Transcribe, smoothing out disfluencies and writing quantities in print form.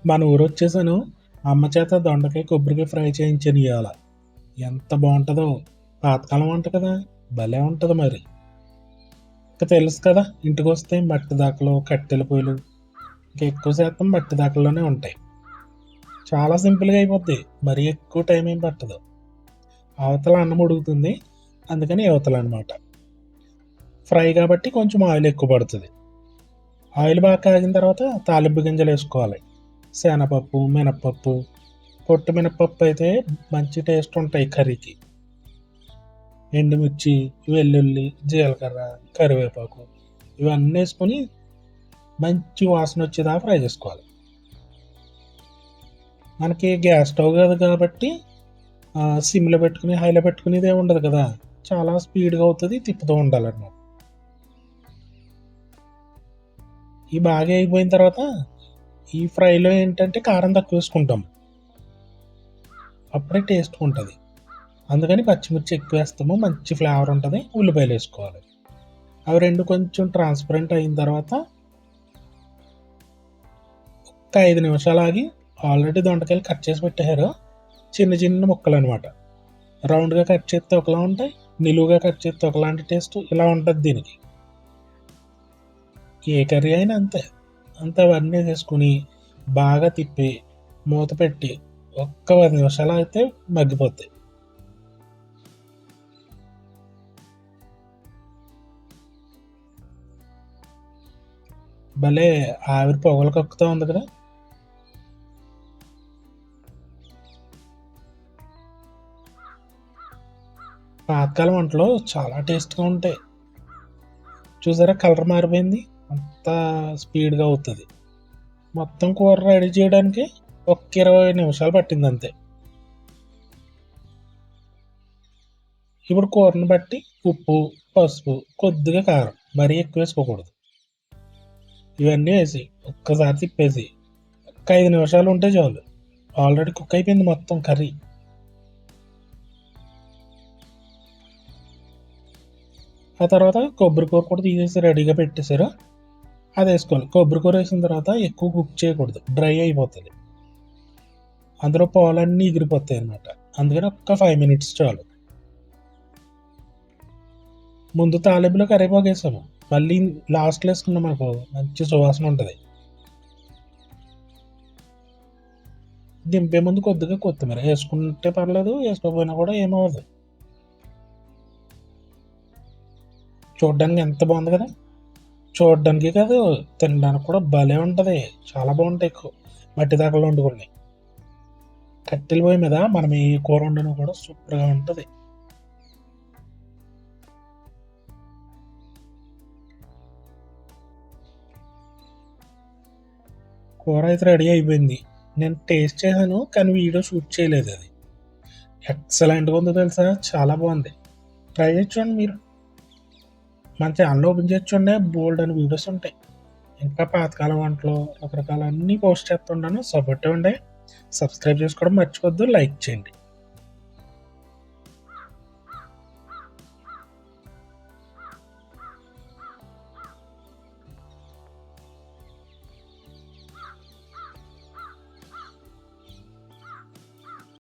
మన ఊరొచ్చేసాను. అమ్మ చేత దొండకాయ, కొబ్బరికాయ ఫ్రై చేయించాను ఇయాల. ఎంత బావుంటదో! పాతకాలం వంట కదా! భలే ఉంటది మరి. ఇక తెలుసు కదా! ఇంటికొస్తే మట్టి దాకలు, కట్టెల పొయ్యిలు ఇంక ఎక్కువ శాతం మట్టి దాకల్లోనే ఉంటాయి. చాలా సింపుల్‌గా అయిపోద్ది. మరీ ఎక్కువ టైం ఏం పట్టదు. అవతల అన్నం ఉడుకుతుంది. అందుకని ఇవతలనమాట. ఫ్రై కాబట్టి కొంచెం ఆయిల్ ఎక్కువ పడతది. ఆయిల్ బాగా కాగిన తర్వాత తాలింపు గింజలేసుకోవాలి. శనగపప్పు, మినపప్పు, పొట్టు మినపప్పు అయితే మంచి టేస్ట్ ఉంటాయి కర్రీకి. ఎండుమిర్చి, వెల్లుల్లి, జీలకర్ర, కరివేపాకు ఇవన్నీ ఏసుకొని మంచి వాసనొచ్చేదాకా ఫ్రై చేసుకోవాలి. మనకి గ్యాస్ స్టవ్ కాదు కాబట్టి సిమ్‌లో పెట్టుకొని, హైలో పెట్టుకునేదేం ఉండదు కదా! చాలా స్పీడ్‌గా అవుతది. తిప్పుతూ ఉండాలనమాట. ఇయి బాగా అయిపోయిన తర్వాత ఈ ఫ్రైలో ఏంటంటే కారం తక్కువేసుకుంటాం. అప్పుడే టేస్ట్‌గుంటది. అందుకని పచ్చిమిర్చి ఎక్కువేస్తాము. మంచి ఫ్లేవర్ ఉంటది. ఉల్లిపాయలేసుకోవాలి. అవి 2 కొంచెం ట్రాన్స్‌పరెంట్ అయిన తర్వాత ఒక 5 నిమిషాలు ఆగి ఆల్రెడీ దొండకాయలు కట్ చేసి పెట్టేసారు. చిన్న చిన్న ముక్కలనమాట. రౌండ్‌గా కట్ చేస్తే ఒకలా ఉంటాయి. నిలువుగా కట్ చేస్తే ఒకలాంటి టేస్ట్ ఇలా ఉంటది దీనికి. ఏ కర్రీ అయినా అంతే. అంతా అవన్నీ వేసేసుకొని బాగా తిప్పి మూత పెట్టి ఒక్క 10 నిమిషాలు ఆగితే మగ్గిపోద్ది. భలే ఆవిరి పొగలు కక్కుతా ఉంది కదా! పాతకాలం వంటలు చాలా టేస్ట్‌గా ఉంటాయి. చూసారా కలర్ మారిపోయింది. అంత స్పీడ్‌గా అవుతది. మొత్తం కూర రెడీ చేయడానికి ఒక 20 నిమిషాలు పట్టిందంతే. ఇప్పుడు కూరని బట్టి ఉప్పు, పసుపు, కొద్దిగా కారం మరీ ఎక్కువేసుకోకూడదు. ఇవన్నీ వేసి ఒక్కసారి తిప్పేసి ఒక 5 నిమిషాలు ఉంటే చాలు. ఆల్రెడీ కుక్ అయిపోయింది మొత్తం కర్రీ. ఆ తర్వాత కొబ్బరి కూర కూడా తీసేసి రెడీగా పెట్టేసారు. అదేసుకోవాలి. కొబ్బరి కూర వేసిన తర్వాత ఎక్కువ కుక్ చేయకూడదు. డ్రై అయిపోతది. అందులో పాలన్నీ ఎగిరిపోతాయన్నమాట. అందుకని ఒక్క 5 మినిట్స్ చాలు. ముందు తాలింపులో కరివేపాకేసాము. మళ్ళీ లాస్ట్‌లో ఏసుకున్నామనుకో మంచి సువాసన ఉంటది. దింపే ముందు కొద్దిగా కొత్తిమీర ఏసుకుంటే పర్లేదు. ఏసుకోకపోయినా కూడా ఏమవ్వదు. చూడ్డానికి ఎంత బావుంది కదా! చూడ్డానికే కాదు తినడానికి కూడా భలే ఉంటది. చాలా బావుంటాయి మట్టి దాకల్లో వండుకున్నయి. కట్టెల పొయ్యి మీద మనం ఏ కూర వండినా కూడా సూపర్‌గా ఉంటది. కూర అయితే రెడీ అయిపోయింది. నేను టేస్ట్ చేశాను. కానీ వీడియో షూట్ చేయలేదది. ఎక్సలెంట్‌గా ఉందో తెలుసా! చాలా బావుంది. ట్రై చేసి చూడండి మీరు. మన ఛానెల్ ఓపెన్ చేసి చూడండి బోలెడన్ని వీడియోస్ ఉంటాయి. ఇంకా పాతకాలం వంటలు రకరకాలన్నీ పోస్ట్ చేస్తుంటాను. సపోర్ట్ ఇవ్వండి. సబ్స్క్రైబ్ చేసుకోవడం మర్చిపోవద్దు. లైక్ చేయండి.